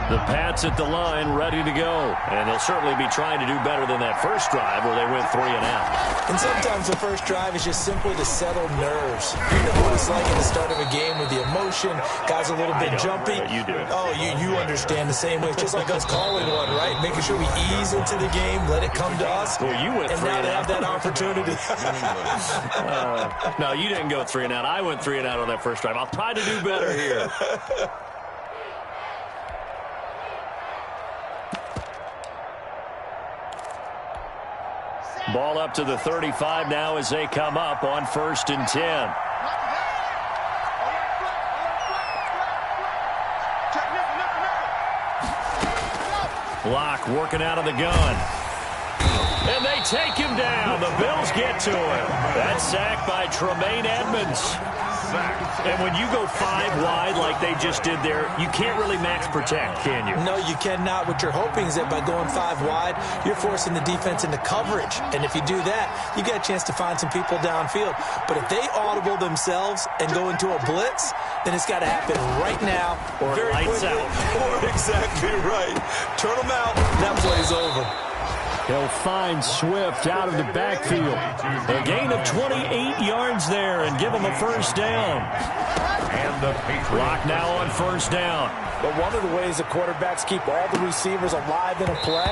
The Pats at the line, ready to go. And they'll certainly be trying to do better than that first drive where they went 3 and out. And sometimes the first drive is just simply to settle nerves. You know what it's like at the start of a game with the emotion. Guys a little bit jumpy. You do. Oh, you understand the same way. It's just like us calling one, right? Making sure we ease into the game, let it come to us. Well, you went and 3 now and they out. have that opportunity. No, you didn't go 3 and out. I went 3 and out on that first drive. I'll try to do better here. Ball up to the 35 now as they come up on 1st and 10. Block working out of the gun. And they take him down. The Bills get to him. That sack by Tremaine Edmonds. And when you go 5 wide like they just did there, you can't really max protect, can you? No, you cannot. What you're hoping is that by going 5 wide, you're forcing the defense into coverage. And if you do that, you get a chance to find some people downfield. But if they audible themselves and go into a blitz, then it's got to happen right now. Or very lights quickly. out. Or exactly right. Turn them out. That play's over. He'll find Swift out of the backfield. A gain of 28 yards there and give him a first down. And the Clock now on first down. But one of the ways the quarterbacks keep all the receivers alive in a play,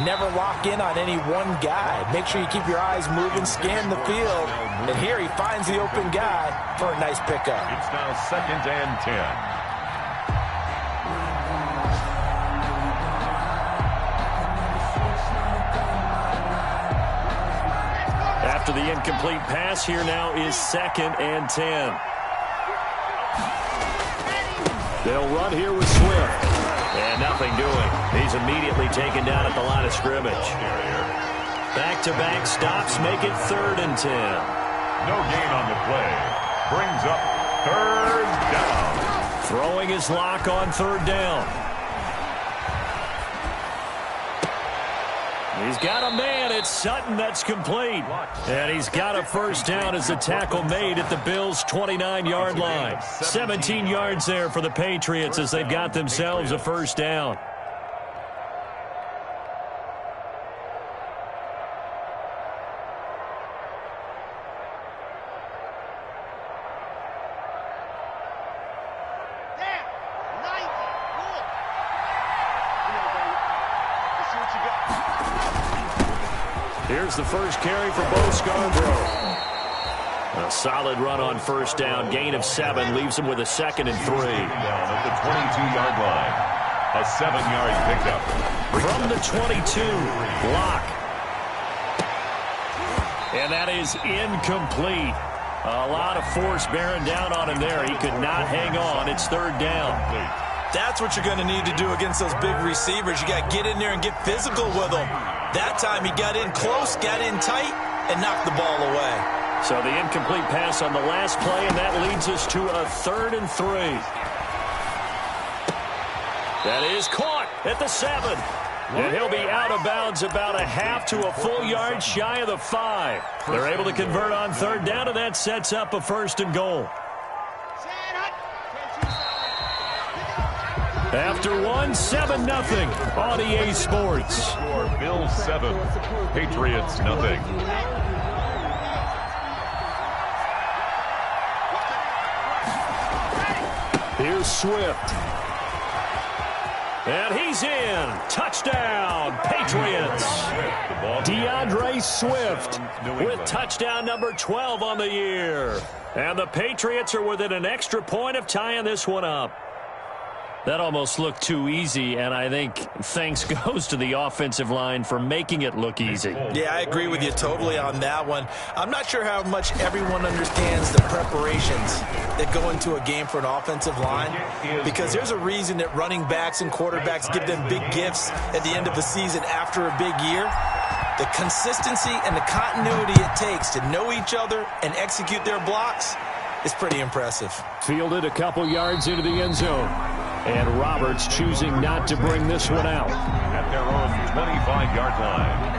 never lock in on any one guy. Make sure you keep your eyes moving, scan the field. And here he finds the open guy for a nice pickup. It's now 2nd and 10. After the incomplete pass, here now is 2nd and 10. They'll run here with Swift. And nothing doing. He's immediately taken down at the line of scrimmage. Back-to-back stops make it 3rd and 10. No gain on the play. Brings up 3rd down. Throwing his lock on 3rd down. He's got a man. It's Sutton that's complete. And he's got a first down as the tackle made at the Bills' 29-yard line. 17 yards there for the Patriots as they've got themselves a first down. Here's the first carry for Bo Scarborough. A solid run on first down. Gain of 7 leaves him with a 2nd and 3. Down at the 22-yard line. A 7-yard pickup. From the 22, block. And that is incomplete. A lot of force bearing down on him there. He could not hang on. It's 3rd down. That's what you're going to need to do against those big receivers. You got to get in there and get physical with them. That time he got in close, got in tight, and knocked the ball away. So the incomplete pass on the last play, and that leads us to a 3rd and 3. That is caught at the 7. And he'll be out of bounds about a half to a full yard shy of the 5. They're able to convert on 3rd down, and that sets up a 1st and goal. After 1, 7-0 on EA Sports. Score Bills 7, Patriots nothing. Here's Swift. And he's in. Touchdown, Patriots. DeAndre Swift with touchdown number 12 on the year. And the Patriots are within an extra point of tying this one up. That almost looked too easy, and I think thanks goes to the offensive line for making it look easy. Yeah, I agree with you totally on that one. I'm not sure how much everyone understands the preparations that go into a game for an offensive line, because there's a reason that running backs and quarterbacks give them big gifts at the end of the season after a big year. The consistency and the continuity it takes to know each other and execute their blocks is pretty impressive. Fielded a couple yards into the end zone. And Roberts choosing not to bring this one out. At their own 25-yard line.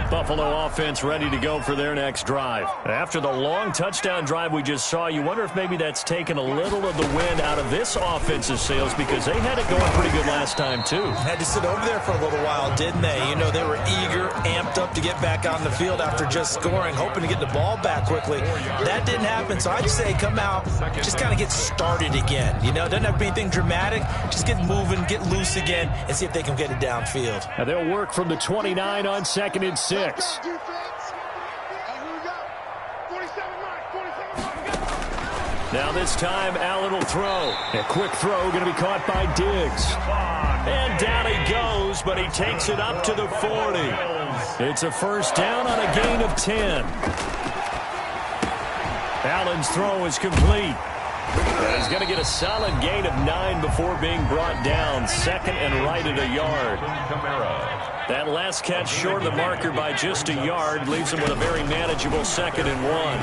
Buffalo offense ready to go for their next drive. After the long touchdown drive we just saw, you wonder if maybe that's taken a little of the wind out of this offensive sails because they had it going pretty good last time, too. Had to sit over there for a little while, didn't they? You know, they were eager, amped up to get back on the field after just scoring, hoping to get the ball back quickly. That didn't happen, so I'd say come out, just kind of get started again. You know, it doesn't have to be anything dramatic. Just get moving, get loose again, and see if they can get it downfield. And they'll work from the 29 on 2nd and 6. Now this time, Allen will throw. A quick throw going to be caught by Diggs. And down he goes, but he takes it up to the 40. It's a first down on a gain of 10. Allen's throw is complete. And he's going to get a solid gain of 9 before being brought down. 2nd and right at a yard. That last catch short of the marker by just a yard leaves him with a very manageable 2nd and 1.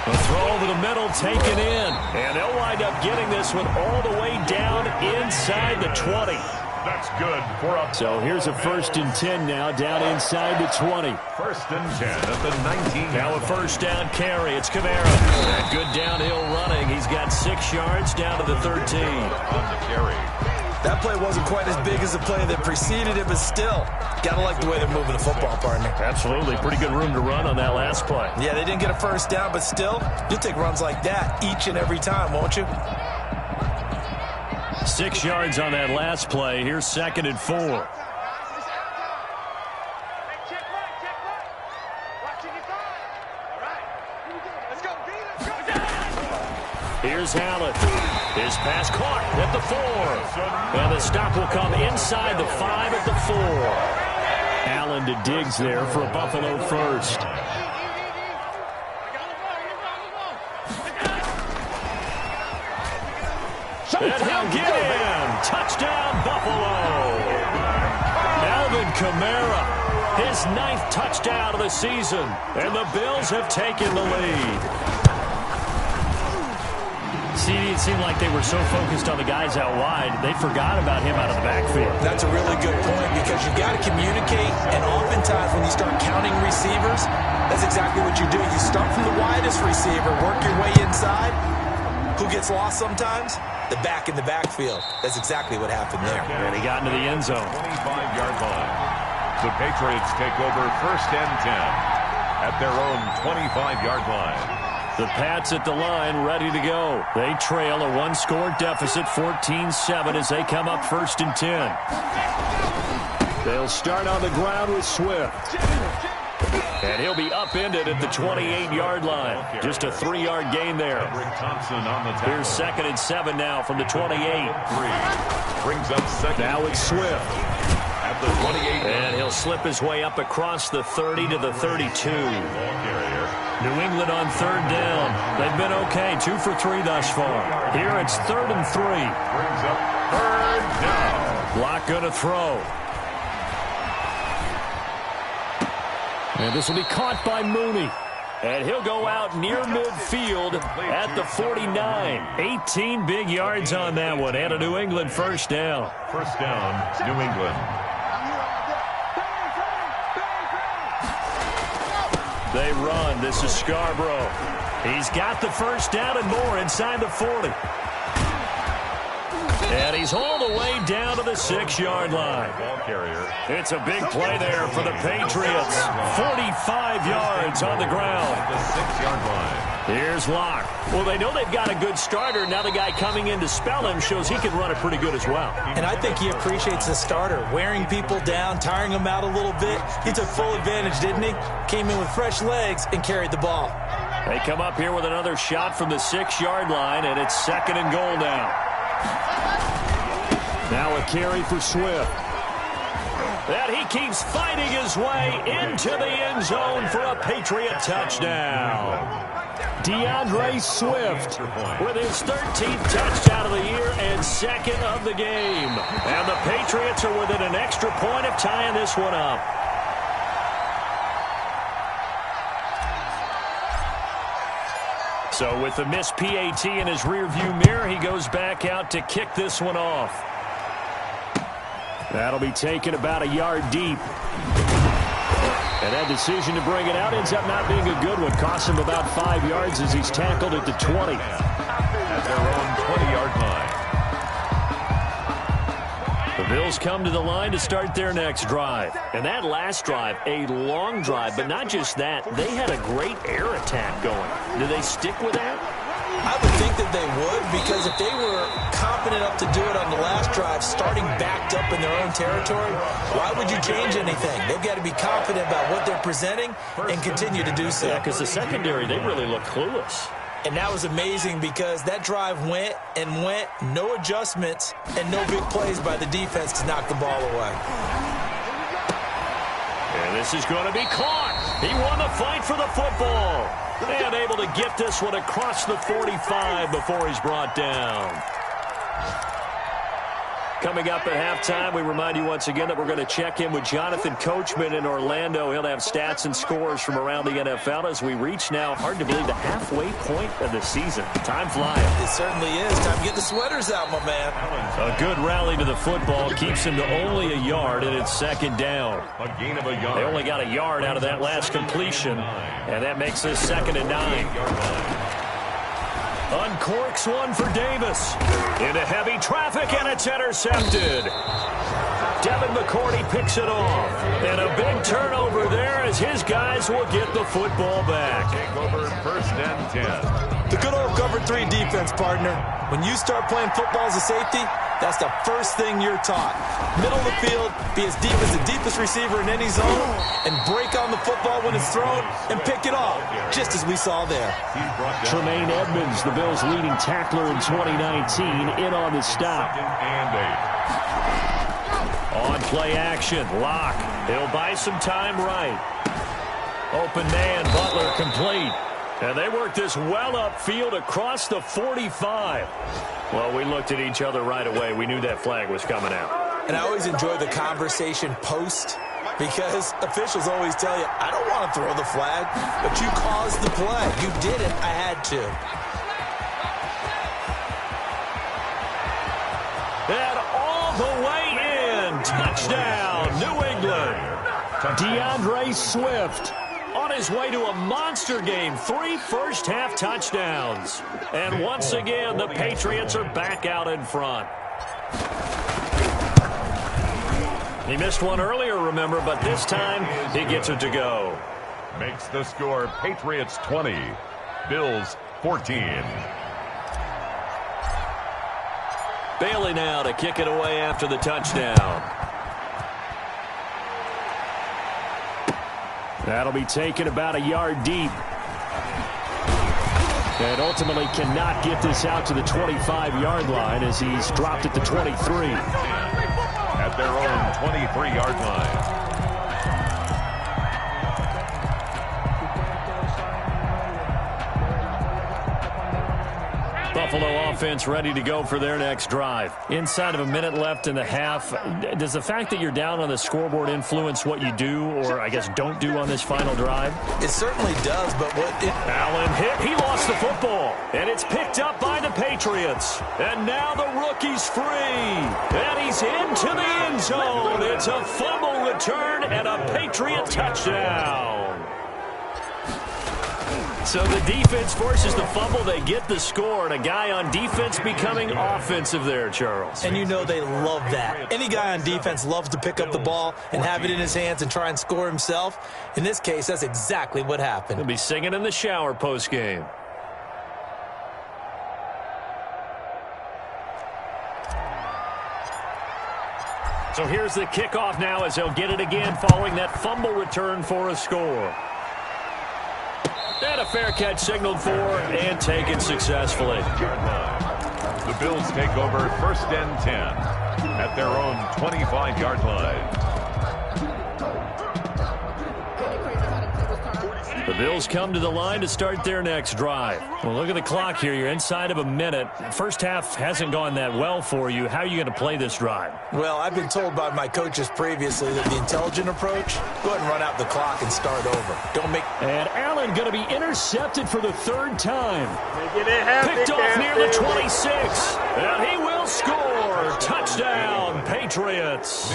A throw over the middle taken in. And they'll wind up getting this one all the way down inside the 20. That's good for a... So here's a 1st and 10 now down inside the 20. 1st and 10 at the 19. Now a first down carry. It's Kamara. That good downhill running. He's got 6 yards down to the 13. On the carry. That play wasn't quite as big as the play that preceded it, but still, gotta like the way they're moving the football, partner. Absolutely. Pretty good room to run on that last play. Yeah, they didn't get a first down, but still, you'll take runs like that each and every time, won't you? 6 yards on that last play. Here's 2nd and 4. Here's Allen. His pass caught at the 4. And the stop will come inside the 5 at the 4. Allen to Diggs there for a Buffalo first. And he'll get in. Touchdown, Buffalo. Alvin Kamara, his 9th touchdown of the season. And the Bills have taken the lead. See, it seemed like they were so focused on the guys out wide, they forgot about him out of the backfield. That's a really good point because you've got to communicate, and oftentimes when you start counting receivers, that's exactly what you do. You start from the widest receiver, work your way inside. Who gets lost sometimes? The back in the backfield. That's exactly what happened there. And he got into the end zone. 25-yard line. The Patriots take over 1st and 10 at their own 25-yard line. The Pats at the line, ready to go. They trail a 1-score deficit, 14-7, as they come up 1st and 10. They'll start on the ground with Swift. And he'll be upended at the 28-yard line. Just a 3-yard gain there. Here's 2nd and 7 now from the 28. Brings up 2nd. Now it's Swift. At the 28. And he'll slip his way up across the 30 to the 32. New England on 3rd down. They've been okay, 2 for 3 thus far. Here it's 3rd and 3. Brings up 3rd down. Block going to throw. And this will be caught by Mooney. And he'll go out near midfield at the 49. 18 big yards on that one. And a New England first down. First down, New England. They run. This is Scarborough. He's got the first down and more inside the 40. And he's all the way down to the 6-yard line. Ball carrier. It's a big play there for the Patriots. 45 yards on the ground. The 6-yard line. Here's Locke. Well, they know they've got a good starter. Now the guy coming in to spell him shows he can run it pretty good as well. And I think he appreciates the starter, wearing people down, tiring them out a little bit. He took full advantage, didn't he? Came in with fresh legs and carried the ball. They come up here with another shot from the 6-yard line, and it's 2nd and goal now. Now a carry for Swift. And he keeps fighting his way into the end zone for a Patriot touchdown. DeAndre Swift with his 13th touchdown of the year and 2nd of the game. And the Patriots are within an extra point of tying this one up. So with the missed PAT in his rearview mirror, he goes back out to kick this one off. That'll be taken about a yard deep. And that decision to bring it out ends up not being a good one. Costs him about 5 yards as he's tackled at the 20. At their own 20-yard line. The Bills come to the line to start their next drive. And that last drive, a long drive, but not just that. They had a great air attack going. Do they stick with that? I would think that they would, because if they were confident enough to do it on the last drive, starting backed up in their own territory, why would you change anything? They've got to be confident about what they're presenting and continue to do so. Yeah, because the secondary, they really look clueless. And that was amazing because that drive went and went, no adjustments, and no big plays by the defense to knock the ball away. And this is going to be caught. He won the fight for the football. And able to get this one across the 45 before he's brought down. Coming up at halftime, we remind you once again that we're going to check in with Jonathan Coachman in Orlando. He'll have stats and scores from around the NFL as we reach now, hard to believe, the halfway point of the season. Time flying. It certainly is. Time to get the sweaters out, my man. A good rally to the football keeps him to only a yard, and it's second down. A gain of a yard. They only got a yard out of that last completion, and that makes this 2nd and 9. Uncorks one for Davis. Into heavy traffic, and it's intercepted. Devin McCourty picks it off. And a big turnover there as his guys will get the football back. Take over 1st and 10. The good old cover 3 defense, partner. When you start playing football as a safety, that's the first thing you're taught. Middle of the field, be as deep as the deepest receiver in any zone, and break on the football when it's thrown and pick it off, just as we saw there. Tremaine Edmonds, the Bills' leading tackler in 2019, in on the stop. And 8. On play action, Locke. He'll buy some time right. Open man, Butler complete. And they work this well upfield across the 45. Well, we looked at each other right away. We knew that flag was coming out. And I always enjoy the conversation post, because officials always tell you, I don't want to throw the flag, but you caused the play. You did it. I had to. And all the way in. Touchdown, New England. DeAndre Swift on his way to a monster game. 3 first-half touchdowns. And once again, the Patriots are back out in front. He missed one earlier, remember, but this time he gets it to go. Makes the score Patriots 20, Bills 14. Bailey now to kick it away after the touchdown. That'll be taken about a yard deep. And ultimately cannot get this out to the 25-yard line as he's dropped at the 23. At their own 23-yard line. Buffalo offense ready to go for their next drive. Inside of a minute left in the half, does the fact that you're down on the scoreboard influence what you do, or I guess don't do on this final drive? It certainly does, but Allen hit. He lost the football, and it's picked up by the Patriots. And now the rookie's free, and he's into the end zone. It's a fumble return and a Patriot touchdown. So the defense forces the fumble. They get the score, and a guy on defense becoming offensive there, Charles. And you know they love that. Any guy on defense loves to pick up the ball and have it in his hands and try and score himself. In this case, that's exactly what happened. He'll be singing in the shower post-game. So here's the kickoff now as they'll get it again following that fumble return for a score. And a fair catch signaled for and taken successfully. The Bills take over 1st and 10 at their own 25-yard line. The Bills come to the line to start their next drive. Well, look at the clock here. You're inside of a minute. First half hasn't gone that well for you. How are you going to play this drive? Well, I've been told by my coaches previously that the intelligent approach, go ahead and run out the clock and start over. Don't make... And Allen going to be intercepted for the 3rd time. Picked off near the 26. And he will will score. Touchdown, Patriots.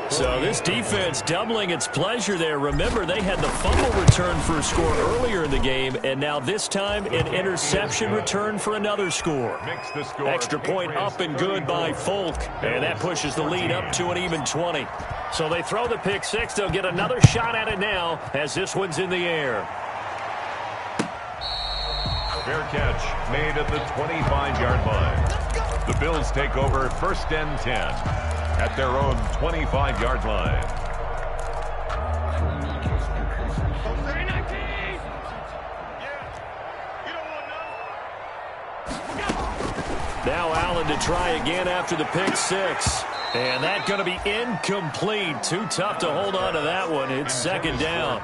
So this defense doubling its pleasure there. Remember, they had the fumble return for a score earlier in the game, and now this time an interception return for another score. Extra point up and good by Folk, and that pushes the lead up to an even 20. So they throw the pick six. They'll get another shot at it now as this one's in the air. Fair catch made at the 25-yard line. The Bills take over 1st and 10 at their own 25-yard line. Now Allen to try again after the pick six. And that's going to be incomplete. Too tough to hold on to that one. It's 2nd down.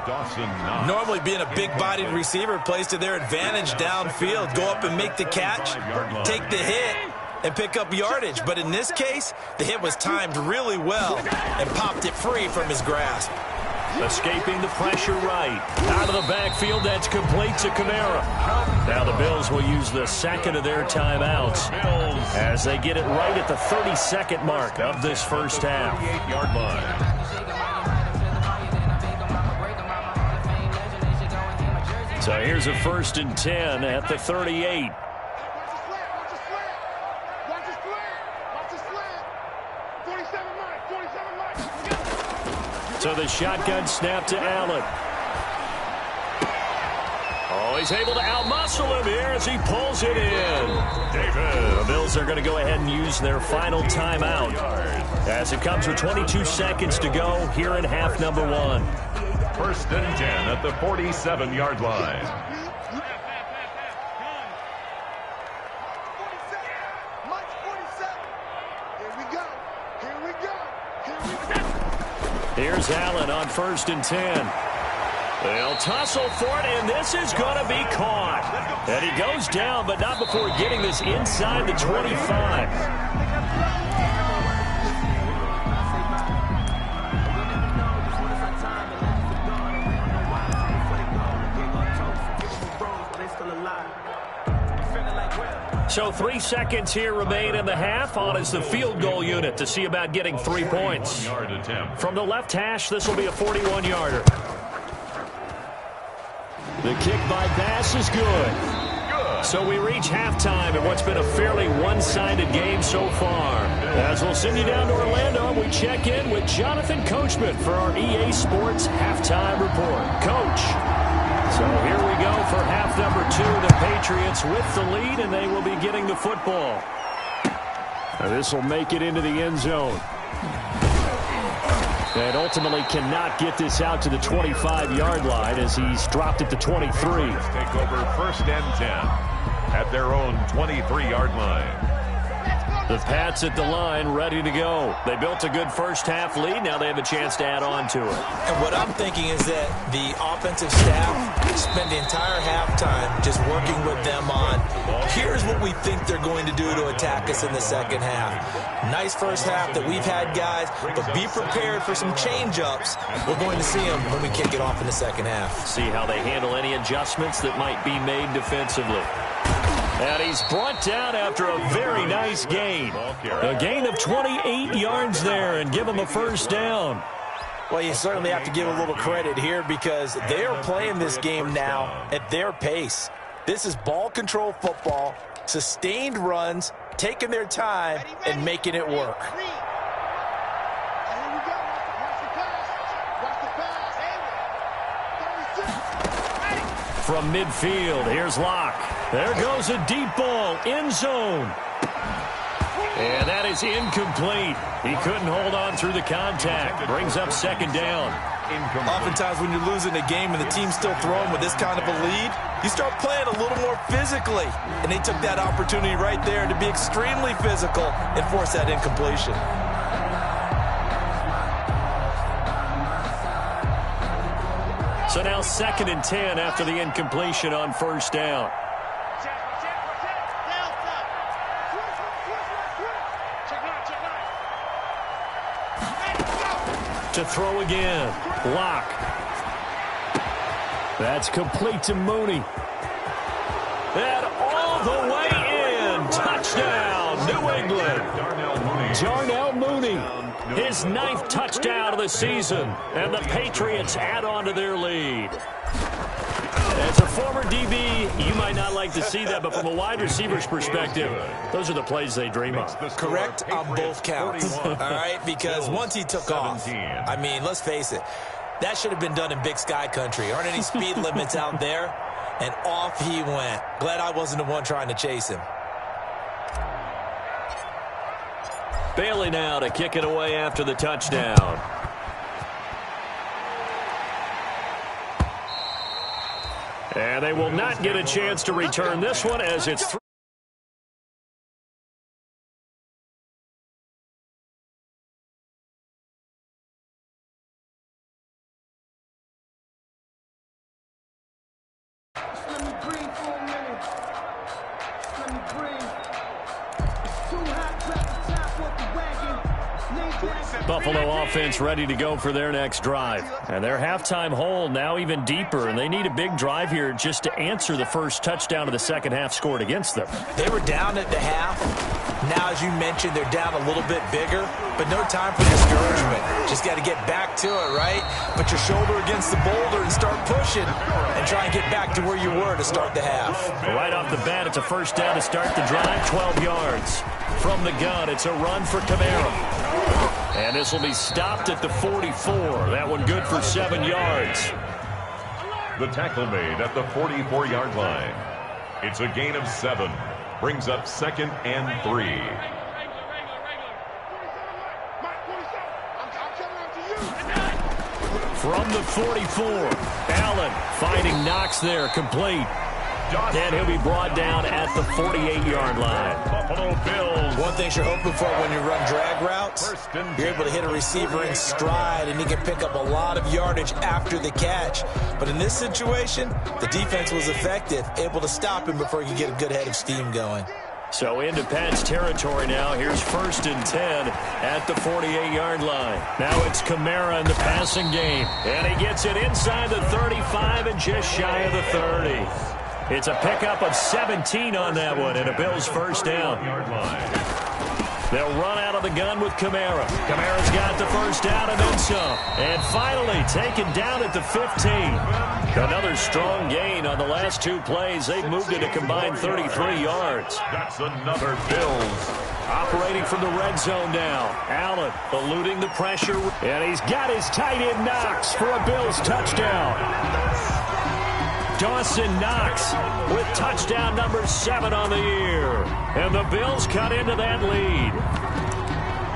Normally being a big-bodied receiver plays to their advantage downfield. Go up and make the catch, take the hit, and pick up yardage. But in this case, the hit was timed really well and popped it free from his grasp. Escaping the pressure right. Out of the backfield, that's complete to Kamara. Now the Bills will use the second of their timeouts as they get it right at the 32nd mark of this first half. 38-yard line. So here's a 1st and 10 at the 38. So the shotgun snap to Allen. Oh, he's able to outmuscle him here as he pulls it in. David. The Bills are going to go ahead and use their final timeout as it comes with 22 seconds to go here in half number 1. 1st and 10 at the 47-yard line. Here's Allen on 1st and 10. They'll tussle for it, and this is going to be caught. And he goes down, but not before getting this inside the 25. So 3 seconds here remain in the half. On is the field goal unit to see about getting 3 points. From the left hash, this will be a 41-yarder. The kick by pass is good. So we reach halftime in what's been a fairly one-sided game so far. As we'll send you down to Orlando, we check in with Jonathan Coachman for our EA Sports Halftime Report. Coach. So here we go for half number 2. The Patriots with the lead, and they will be getting the football. Now this will make it into the end zone. And ultimately cannot get this out to the 25-yard line as he's dropped it to 23. Take over 1st and 10 at their own 23-yard line. The Pats at the line, ready to go. They built a good first half lead. Now they have a chance to add on to it. And what I'm thinking is that the offensive staff spent the entire halftime just working with them on, here's what we think they're going to do to attack us in the second half. Nice first half that we've had, guys, but be prepared for some change-ups. We're going to see them when we kick it off in the second half. See how they handle any adjustments that might be made defensively. And he's brought down after a very nice gain. A gain of 28 yards there and give him a first down. Well, you certainly have to give a little credit here because they are playing this game now at their pace. This is ball control football, sustained runs, taking their time, and making it work. From midfield, here's Locke. There goes a deep ball, end zone. And that is incomplete. He couldn't hold on through the contact. Brings up 2nd down. Oftentimes when you're losing a game and the team's still throwing with this kind of a lead, you start playing a little more physically. And they took that opportunity right there to be extremely physical and force that incompletion. So now 2nd and 10 after the incompletion on first down. To throw again. Locke. That's complete to Mooney. And all the way in. Touchdown, New England. Darnell Mooney, his 9th touchdown of the season, and the Patriots add on to their lead. As a former DB, you might not like to see that, but from a wide receiver's perspective, those are the plays they dream of. Correct on both counts, all right? Because once he took off, I mean, let's face it, that should have been done in Big Sky country. Aren't any speed limits out there? And off he went. Glad I wasn't the one trying to chase him. Bailey now to kick it away after the touchdown. And they will not get a chance to return this one as it's Buffalo offense ready to go for their next drive. And their halftime hole now even deeper, and they need a big drive here just to answer the first touchdown of the second half scored against them. They were down at the half. Now, as you mentioned, they're down a little bit bigger, but no time for discouragement. Just got to get back to it, right? Put your shoulder against the boulder and start pushing and try and get back to where you were to start the half. Right off the bat, it's a first down to start the drive, 12 yards. From the gun, it's a run for Kamara. And this will be stopped at the 44. That one good for 7 yards. The tackle made at the 44-yard line. It's a gain of 7. Brings up 2nd and 3. From the 44, Allen finding Knox there, complete. And he'll be brought down at the 48-yard line. Buffalo Bills. One thing you're hoping for when you run drag routes, you're able to hit a receiver in stride, and he can pick up a lot of yardage after the catch. But in this situation, the defense was effective, able to stop him before he could get a good head of steam going. So into Pat's territory now. Here's 1st and 10 at the 48-yard line. Now it's Kamara in the passing game. And he gets it inside the 35 and just shy of the 30. It's a pickup of 17 on that one, and a Bills first down. They'll run out of the gun with Kamara. Kamara's got the first down and then some. And finally taken down at the 15. Another strong gain on the last 2 plays. They've moved it a combined 33 yards. That's another Bills. Operating from the red zone now. Allen eluding the pressure. And he's got his tight end Knox for a Bills touchdown. Dawson Knox with touchdown number 7 on the year. And the Bills cut into that lead.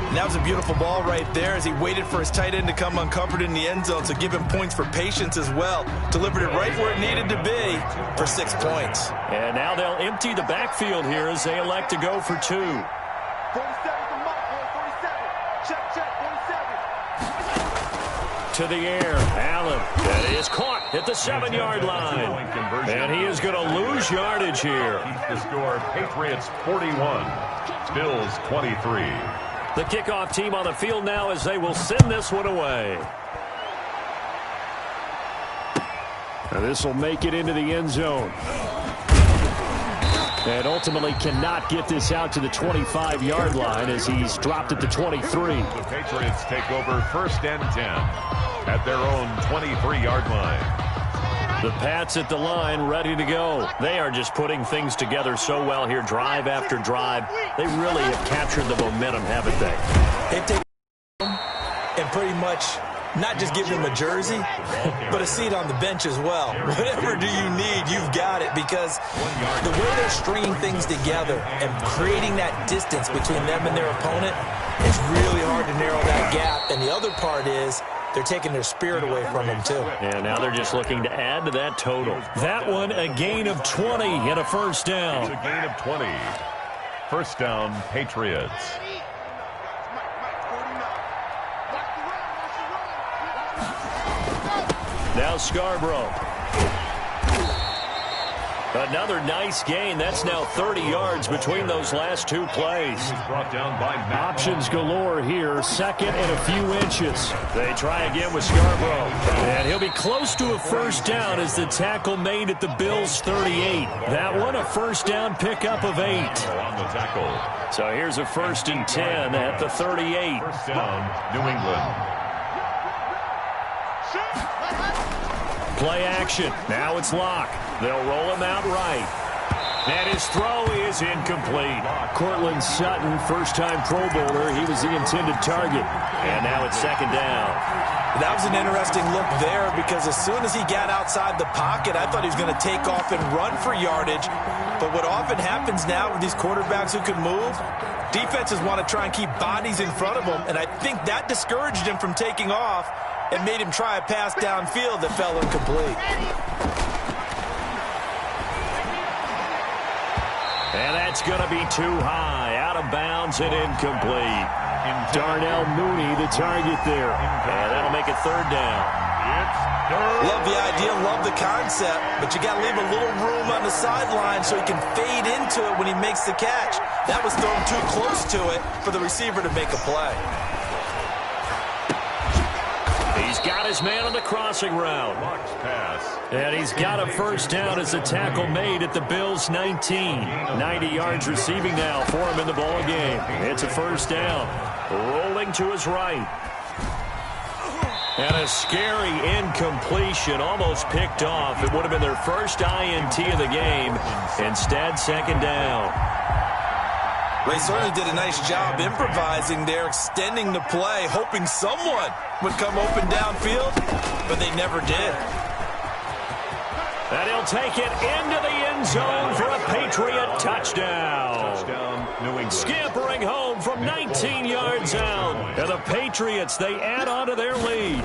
And that was a beautiful ball right there as he waited for his tight end to come uncovered in the end zone, so give him points for patience as well. Delivered it right where it needed to be for 6 points. And now they'll empty the backfield here as they elect to go for 2. 47 to Mark, 47. Check, 47. To the air, Allen. That is caught at the 7-yard line. And he is going to lose yardage here. Keeps the score, Patriots 41, Bills 23. The kickoff team on the field now as they will send this one away. Now this will make it into the end zone. And ultimately cannot get this out to the 25-yard line as he's dropped at the 23. The Patriots take over 1st and 10 at their own 23-yard line. The Pats at the line ready to go. They are just putting things together so well here, drive after drive. They really have captured the momentum, haven't they? They've taken him and pretty much not just give him a jersey, but a seat on the bench as well. Whatever do you need, you've got it, because the way they're stringing things together and creating that distance between them and their opponent, it's really hard to narrow that gap. And the other part is they're taking their spirit away from him, too. And now they're just looking to add to that total. That one, a gain of 20 and a first down. It's a gain of 20. First down, Patriots. Now Scarborough. Another nice gain. That's now 30 yards between those last 2 plays. Brought down by options galore here. Second and a few inches. They try again with Scarborough. And he'll be close to a first down as the tackle made at the Bills' 38. That one a first down pickup of 8. On the tackle. So here's a 1st and 10 at the 38. First down, New England. Play action. Now it's Locke. They'll roll him out right. And his throw is incomplete. Cortland Sutton, first-time Pro Bowler. He was the intended target. And now it's 2nd down. That was an interesting look there because as soon as he got outside the pocket, I thought he was going to take off and run for yardage. But what often happens now with these quarterbacks who can move, defenses want to try and keep bodies in front of them. And I think that discouraged him from taking off and made him try a pass downfield that fell incomplete. And that's going to be too high, out of bounds and incomplete. Darnell Mooney, the target there. And that'll make it 3rd down. Love the idea, love the concept, but you got to leave a little room on the sideline so he can fade into it when he makes the catch. That was thrown too close to it for the receiver to make a play. He's got his man on the crossing route. And he's got a 1st down as the tackle made at the Bills' 19. 90 yards receiving now for him in the ball game. It's a 1st down. Rolling to his right. And a scary incompletion, almost picked off. It would have been their first INT of the game. Instead, 2nd down. They certainly did a nice job improvising there, extending the play, hoping someone would come open downfield, but they never did. And he'll take it into the end zone for a Patriot touchdown. New England. Scampering home from 19 yards out. And the Patriots, they add on to their lead.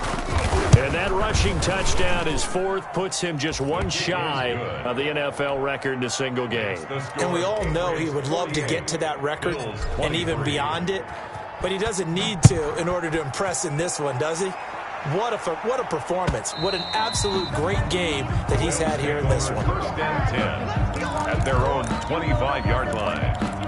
And that rushing touchdown is 4th, puts him just one shy of the NFL record in a single game. And we all know he would love to get to that record and even beyond it, but he doesn't need to in order to impress in this one, does he? What a performance. What an absolute great game that he's had here in this one. 1st and 10 at their own 25-yard line.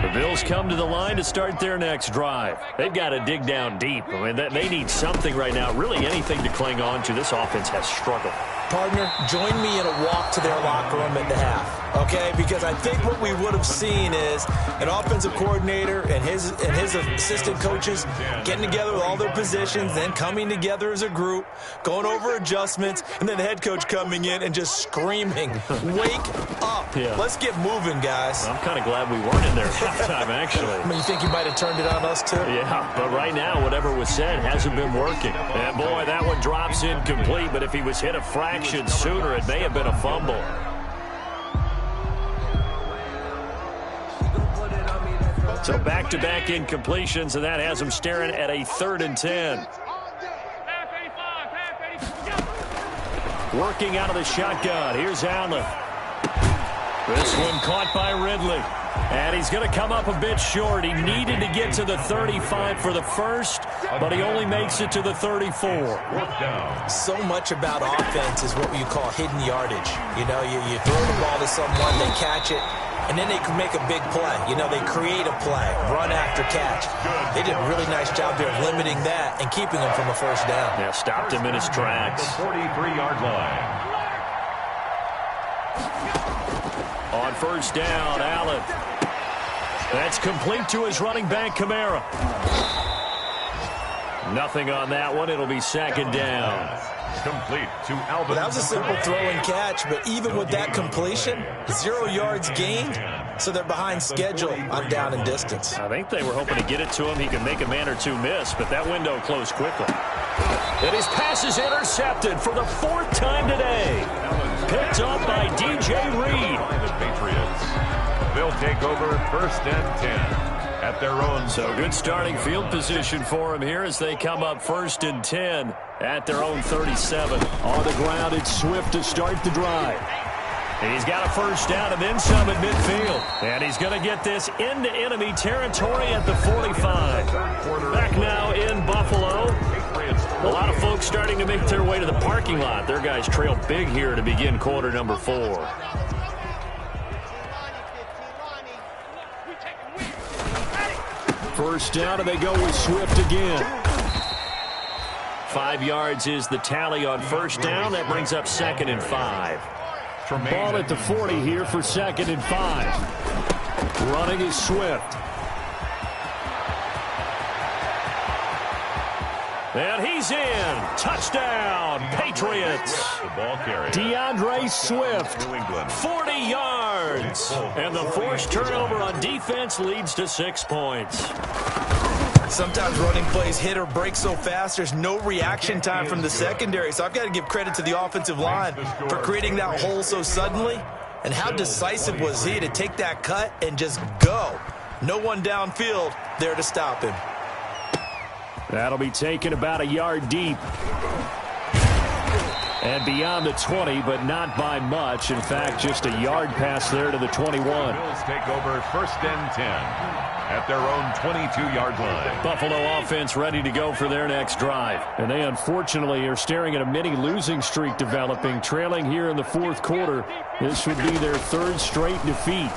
The Bills come to the line to start their next drive. They've got to dig down deep. I mean, they need something right now, really anything to cling on to. This offense has struggled. Partner, join me in a walk to their locker room at the half, okay? Because I think what we would have seen is an offensive coordinator and his assistant coaches getting together with all their positions, then coming together as a group, going over adjustments, and then the head coach coming in and just screaming, wake up. Yeah. Let's get moving, guys. I'm kind of glad we weren't in there at halftime, actually. I mean, you think you might have turned it on us, too? Yeah, but right now, whatever was said hasn't been working. And, boy, that one drops incomplete, but if he was hit a fraction sooner, it may have been a fumble. So back-to-back incompletions, and that has him staring at a 3rd and 10. Working out of the shotgun. Here's Allen. This one caught by Ridley. And he's going to come up a bit short. He needed to get to the 35 for the first, but he only makes it to the 34. So much about offense is what you call hidden yardage. You know, you throw the ball to someone, they catch it, and then they can make a big play. You know, they create a play, run after catch. They did a really nice job there of limiting that and keeping him from a 1st down. Yeah, stopped him in his tracks. 43-yard line. On 1st down, Allen. That's complete to his running back, Kamara. Nothing on that one. It'll be 2nd down. Complete to Alvin. Well, that was a simple throw and catch, but even with that completion, 0 yards gained, so they're behind schedule on down and distance. I think they were hoping to get it to him. He could make a man or two miss, but that window closed quickly. And his pass is intercepted for the 4th time today. Picked up by DJ Reed. The Patriots. They'll take over 1st and 10 at their own. So good starting field position for him here as they come up 1st and 10 at their own 37. On the ground, it's Swift to start the drive. He's got a 1st down and then some at midfield. And he's going to get this into enemy territory at the 45. Back now in Buffalo. A lot of folks starting to make their way to the parking lot. Their guys trail big here to begin quarter number 4. First down, and they go with Swift again. 5 yards is the tally on first down. That brings up 2nd and 5. Ball at the 40 here for 2nd and 5. Running is Swift. And he's in. Touchdown, Patriots. The ball carrier. DeAndre Swift, 40 yards. And the forced turnover on defense leads to 6 points. Sometimes running plays hit or break so fast, there's no reaction time from the secondary. So I've got to give credit to the offensive line for creating that hole so suddenly. And how decisive was he to take that cut and just go? No one downfield there to stop him. That'll be taken about a yard deep. And beyond the 20, but not by much. In fact, just a yard pass there to the 21. Bills take over 1st and 10 at their own 22-yard line. Buffalo offense ready to go for their next drive. And they unfortunately are staring at a mini losing streak developing, trailing here in the 4th quarter. This would be their 3rd straight defeat.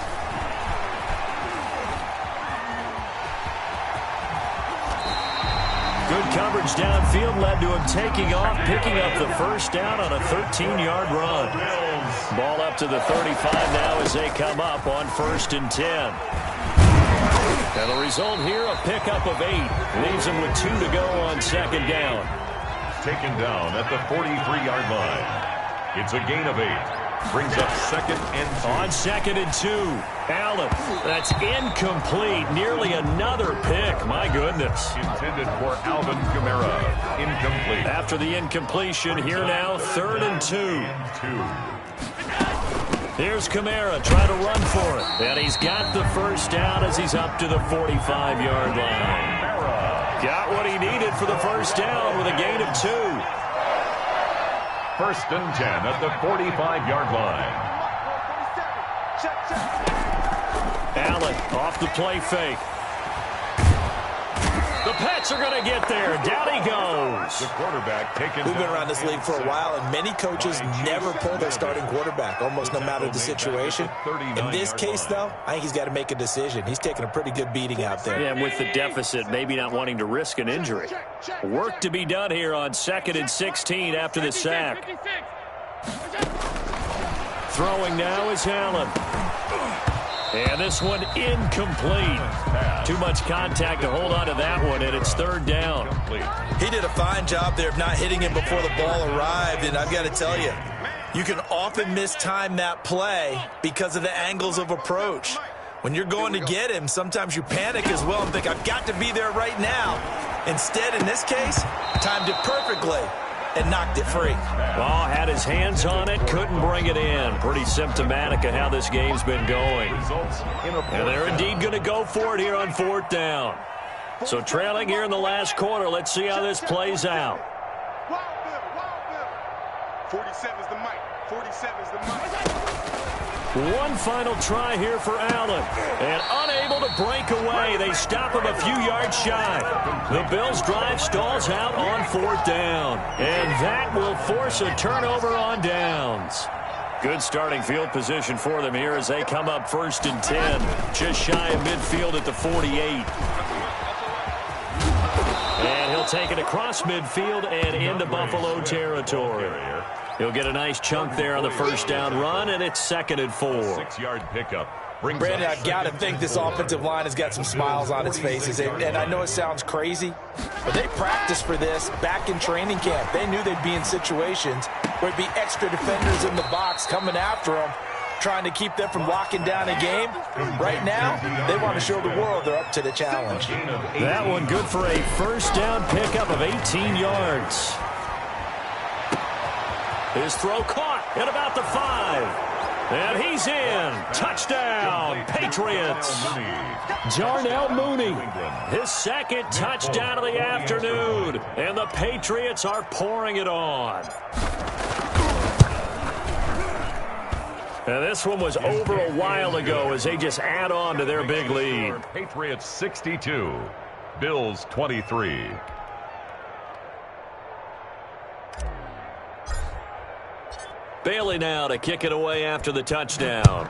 Good coverage downfield led to him taking off, picking up the first down on a 13-yard run. Ball up to the 35 now as they come up on 1st and 10. And the result here, a pickup of 8. Leaves them with 2 to go on 2nd down. Taken down at the 43-yard line. It's a gain of 8. Brings up 2nd and 2. On 2nd and 2, Allen. That's incomplete. Nearly another pick. My goodness. Intended for Alvin Kamara. Incomplete. After the incompletion, here now, 3rd and 2. Here's Kamara trying to run for it. And he's got the first down as he's up to the 45-yard line. Got what he needed for the first down with a gain of 2. 1st and 10 at the 45-yard line. Allen off the play fake. The Pets are going to get there. Down he goes. The quarterback taken. We've been around this league for a while, and many coaches never pull their starting quarterback, almost no matter the situation. In this case, though, I think he's got to make a decision. He's taking a pretty good beating out there. Yeah, and with the deficit, maybe not wanting to risk an injury. Work to be done here on 2nd and 16 after the sack. Throwing now is Allen. And this one incomplete. Too much contact to hold on to that one, and it's 3rd down. He did a fine job there of not hitting him before the ball arrived, and I've got to tell you, you can often mistime that play because of the angles of approach. When you're going to get him, sometimes you panic as well and think, I've got to be there right now. Instead, in this case, timed it perfectly and knocked it free. Well, had his hands on it, couldn't bring it in. Pretty symptomatic of how this game's been going. And they're indeed going to go for it here on 4th down. So trailing here in the last quarter, let's see how this plays out. 47 is the mic. 47 is the mic. One final try here for Allen. And unable to break away. They stop him a few yards shy. The Bills' drive stalls out on 4th down. And that will force a turnover on downs. Good starting field position for them here as they come up 1st and 10. Just shy of midfield at the 48. And he'll take it across midfield and into Buffalo territory. He'll get a nice chunk there on the first down run, and it's 2nd and 4. 6-yard pickup. Brandon, I've got to think this offensive line has got some smiles on its faces. And I know it sounds crazy, but they practiced for this back in training camp. They knew they'd be in situations where it'd be extra defenders in the box coming after them, trying to keep them from locking down a game. Right now, they want to show the world they're up to the challenge. That one good for a first down pickup of 18 yards. His throw caught at about the 5. And he's in. Touchdown, Patriots. Jarnell Mooney, his 2nd touchdown of the afternoon. And the Patriots are pouring it on. And this one was over a while ago as they just add on to their big lead. Patriots 62, Bills 23. Bailey now to kick it away after the touchdown.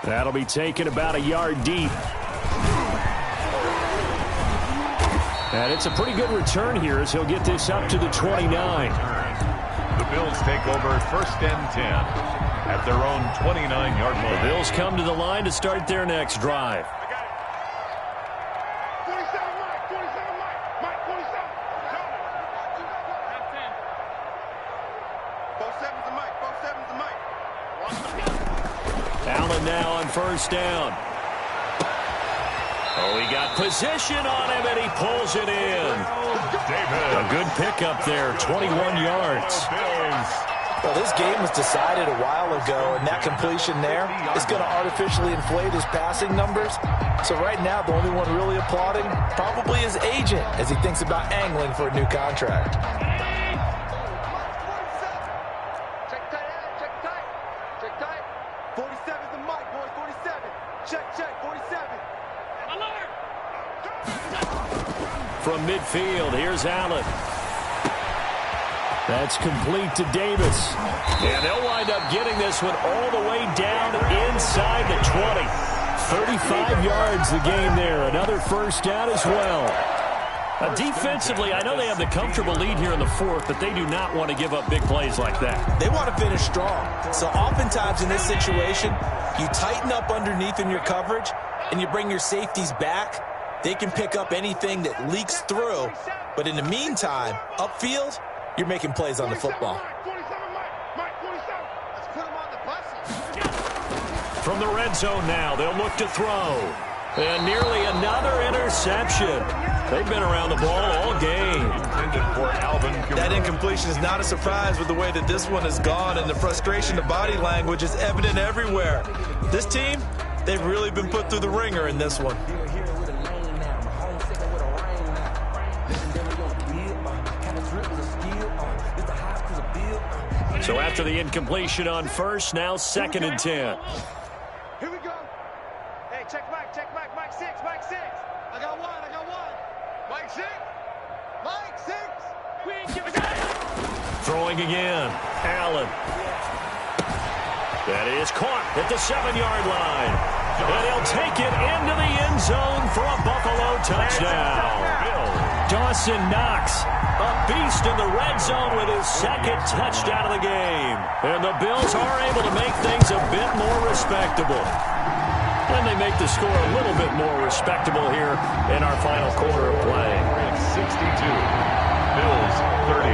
That'll be taken about a yard deep. And it's a pretty good return here as he'll get this up to the 29. The Bills take over first and 10 at their own 29-yard line. The Bills come to the line to start their next drive. Allen now on first down. Oh, he got position on him, and he pulls it in. A good pickup there, 21 yards. Well, this game was decided a while ago, and that completion there is going to artificially inflate his passing numbers. So right now, the only one really applauding probably his agent as he thinks about angling for a new contract. From midfield, here's Allen. That's complete to Davis. And they'll wind up getting this one all the way down inside the 20. 35 yards the game there. Another first down as well. Defensively, I know they have the comfortable lead here in the fourth, but they do not want to give up big plays like that. They want to finish strong. So oftentimes in this situation, you tighten up underneath in your coverage, and you bring your safeties back. They can pick up anything that leaks through. But in the meantime, upfield, you're making plays on the football. From the red zone now, they'll look to throw. And nearly another interception. They've been around the ball all game. That incompletion is not a surprise with the way that this one has gone, and the frustration of body language is evident everywhere. This team, they've really been put through the ringer in this one. So after the incompletion on first, now second and 10. Here we go. Hey, check Mike 6, Mike 6. I got one. Mike 6. We ain't giving up. Throwing again, Allen. That is caught at the 7-yard line. And he'll take it into the end zone for a Buffalo touchdown. Dawson Knox, a beast in the red zone with his second touchdown of the game. And the Bills are able to make things a bit more respectable. And they make the score a little bit more respectable here in our final quarter of play. 62, Bills 30.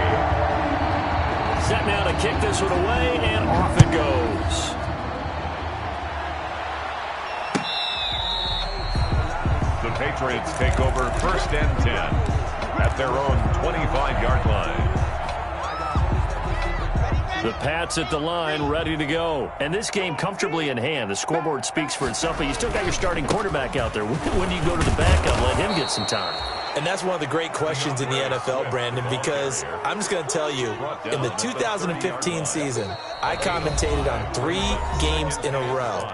Set now to kick this one away, and off it goes. The Patriots take over first and 10 at their own 25-yard line. The Pats at the line, ready to go. And this game comfortably in hand. The scoreboard speaks for itself, but you still got your starting quarterback out there. When do you go to the backup, let him get some time? And that's one of the great questions in the NFL, Brandon, because I'm just going to tell you, in the 2015 season, I commentated on 3 games in a row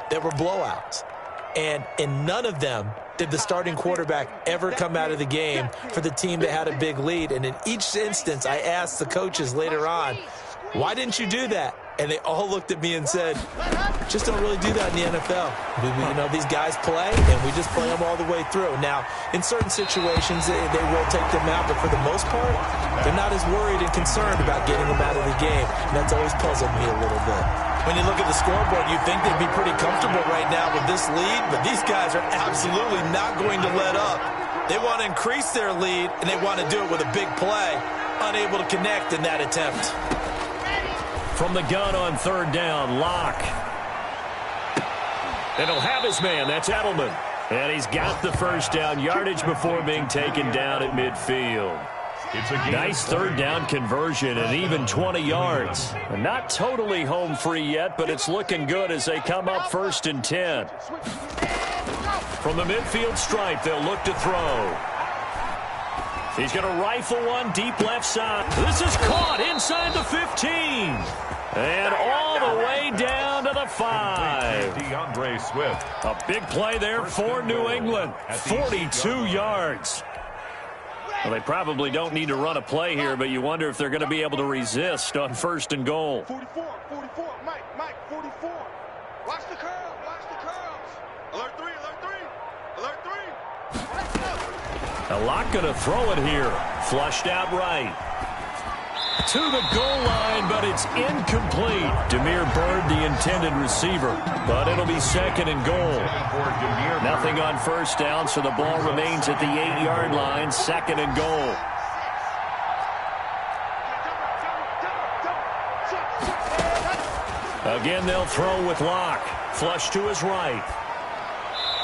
that were blowouts. And in none of them did the starting quarterback ever come out of the game for the team that had a big lead. And in each instance, I asked the coaches later on, why didn't you do that? And they all looked at me and said, just don't really do that in the NFL. These guys play, and we just play them all the way through. Now, in certain situations, they will take them out, but for the most part, they're not as worried and concerned about getting them out of the game. And that's always puzzled me a little bit. When you look at the scoreboard, you'd think they'd be pretty comfortable right now with this lead, but these guys are absolutely not going to let up. They want to increase their lead, and they want to do it with a big play, unable to connect in that attempt. From the gun on third down, Locke. And he'll have his man. That's Edelman. And he's got the first down yardage before being taken down at midfield. It's a nice third down conversion and even 20 yards. Not totally home free yet, but it's looking good as they come up first and 10. From the midfield stripe, they'll look to throw. He's going to rifle one deep left side. This is caught inside the 15. And all the way down to the 5. DeAndre Swift. A big play there for New England. 42 yards. Well, they probably don't need to run a play here, but you wonder if they're going to be able to resist on first and goal. 44, Mike, 44. Watch the curls. Alert 3. A lot going to throw it here. Flushed out right. To the goal line, but it's incomplete. Demir Bird, the intended receiver, but it'll be second and goal. Nothing on first down, so the ball remains at the 8-yard line, second and goal. Again, they'll throw with Locke. Flush to his right.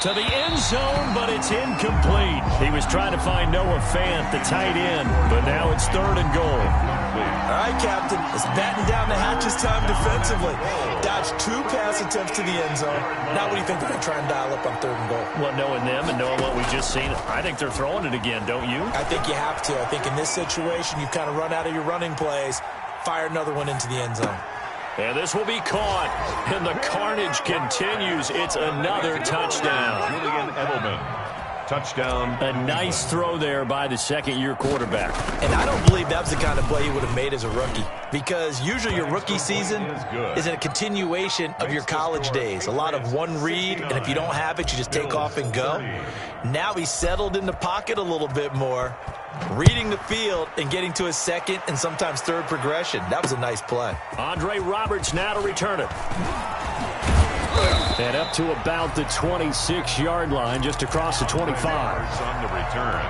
To the end zone, but it's incomplete. He was trying to find Noah Fant, the tight end, but now it's third and goal. All right, Captain. It's batten down the hatches time defensively. Dodged 2 pass attempts to the end zone. Now what do you think they're going to try and dial up on third and goal? Well, knowing them and knowing what we just seen, I think they're throwing it again, don't you? I think you have to. I think in this situation, you've kind of run out of your running plays. Fire another one into the end zone. And this will be caught, and the carnage continues. It's another touchdown. Julian Edelman, touchdown. A nice throw there by the second-year quarterback. And I don't believe that was the kind of play he would have made as a rookie, because usually your rookie season is a continuation of your college days. A lot of one read, and if you don't have it, you just take off and go. Now he's settled in the pocket a little bit more, reading the field and getting to his second and sometimes third progression. That was a nice play. Andre Roberts now to return it. And up to about the 26-yard line, just across the 25. On the return.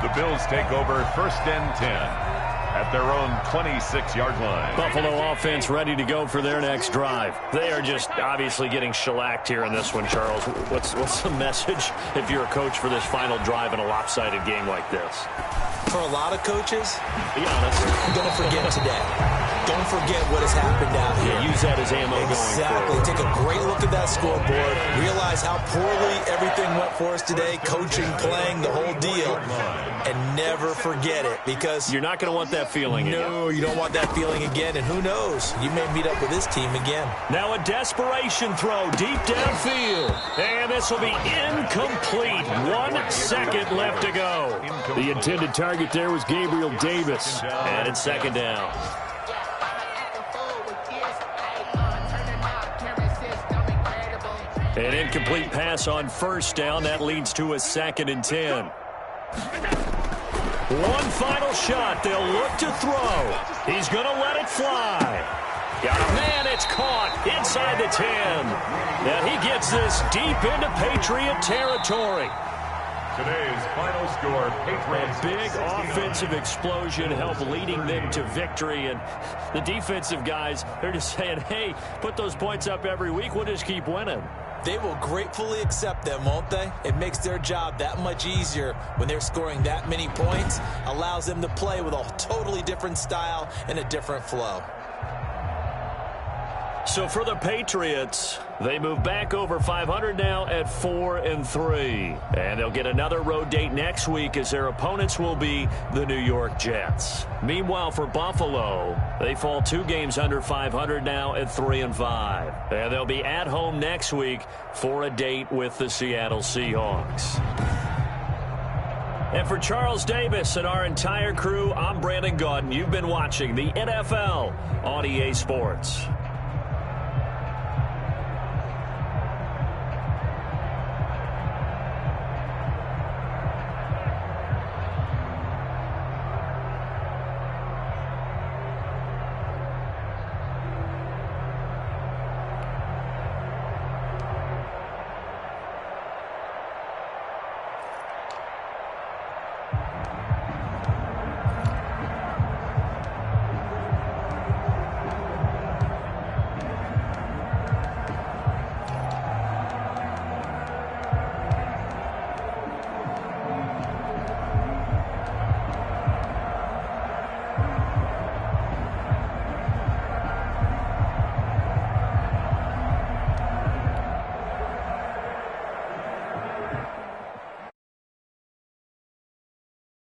The Bills take over first and 10 at their own 26-yard line. Buffalo offense ready to go for their next drive. They are just obviously getting shellacked here in this one, Charles. What's the message if you're a coach for this final drive in a lopsided game like this? For a lot of coaches, be honest, don't forget today. Don't forget what has happened out here. Yeah, use that as ammo exactly. going forward. Take a great look at that scoreboard. Realize how poorly everything went for us today. Coaching, playing, the whole deal. And never forget it, because you're not going to want that feeling again. No, you don't want that feeling again. And who knows? You may meet up with this team again. Now a desperation throw deep downfield. And this will be incomplete. 1 second left to go. The intended target there was Gabriel Davis. And it's second down. An incomplete pass on first down. That leads to a second and 10. One final shot. They'll look to throw. He's going to let it fly. Got a man. It's caught inside the 10. Now he gets this deep into Patriot territory. Today's final score, Patriots. A big offensive explosion helped leading them to victory. And the defensive guys, they're just saying, hey, put those points up every week. We'll just keep winning. They will gratefully accept them, won't they? It makes their job that much easier when they're scoring that many points. Allows them to play with a totally different style and a different flow. So for the Patriots, they move back over 500 now at 4-3. And they'll get another road date next week as their opponents will be the New York Jets. Meanwhile, for Buffalo, they fall 2 games under 500 now at 3-5. And they'll be at home next week for a date with the Seattle Seahawks. And for Charles Davis and our entire crew, I'm Brandon Gaudin. You've been watching the NFL on EA Sports.